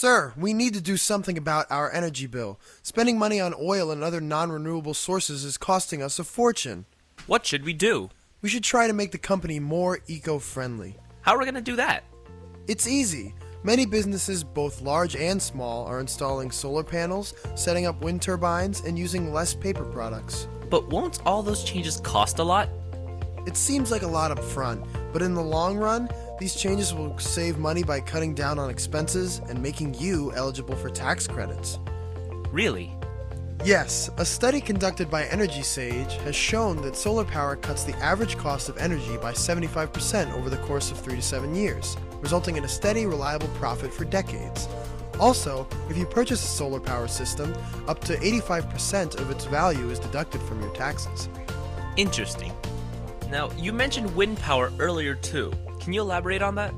Sir, we need to do something about our energy bill. Spending money on oil and other non-renewable sources is costing us a fortune. What should we do? We should try to make the company more eco-friendly. How are we going to do that? It's easy. Many businesses, both large and small, are installing solar panels, setting up wind turbines, and using less paper products. But won't all those changes cost a lot? It seems like a lot up front, but in the long run, these changes will save money by cutting down on expenses and making you eligible for tax credits. Really? Yes, a study conducted by Energy Sage has shown that solar power cuts the average cost of energy by 75% over the course of 3 to 7 years, resulting in a steady, reliable profit for decades. Also, if you purchase a solar power system, up to 85% of its value is deducted from your taxes. Interesting. Now, you mentioned wind power earlier too. Can you elaborate on that?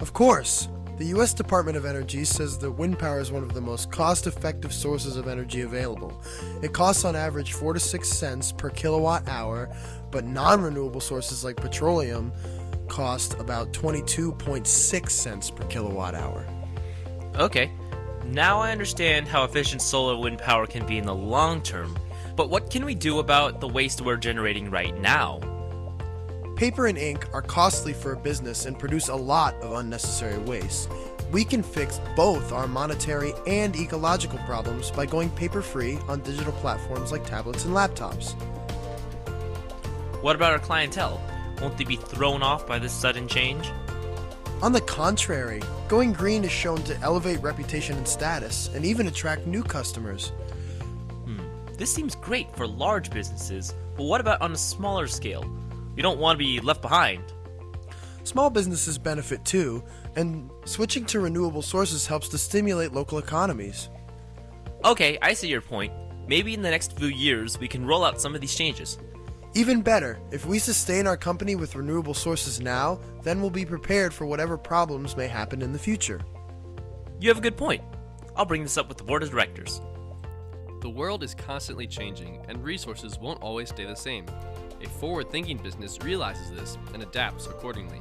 Of course. The U.S. Department of Energy says that wind power is one of the most cost-effective sources of energy available. It costs on average 4 to 6 cents per kilowatt hour, but non-renewable sources like petroleum cost about 22.6 cents per kilowatt hour. Okay. Now I understand how efficient solar wind power can be in the long term, but what can we do about the waste we're generating right now? Paper and ink are costly for a business and produce a lot of unnecessary waste. We can fix both our monetary and ecological problems by going paper-free on digital platforms like tablets and laptops. What about our clientele? Won't they be thrown off by this sudden change? On the contrary, going green is shown to elevate reputation and status, and even attract new customers. This seems great for large businesses, but what about on a smaller scale? You don't want to be left behind. Small businesses benefit too, and switching to renewable sources helps to stimulate local economies. Okay, I see your point. Maybe in the next few years we can roll out some of these changes. Even better, if we sustain our company with renewable sources now, then we'll be prepared for whatever problems may happen in the future. You have a good point. I'll bring this up with the board of directors. The world is constantly changing, and resources won't always stay the same. A forward-thinking business realizes this and adapts accordingly.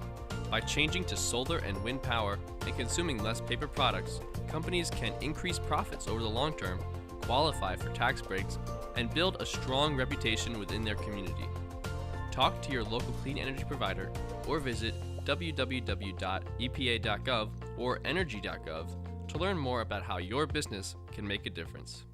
By changing to solar and wind power and consuming less paper products, companies can increase profits over the long term, qualify for tax breaks, and build a strong reputation within their community. Talk to your local clean energy provider or visit www.epa.gov or energy.gov to learn more about how your business can make a difference.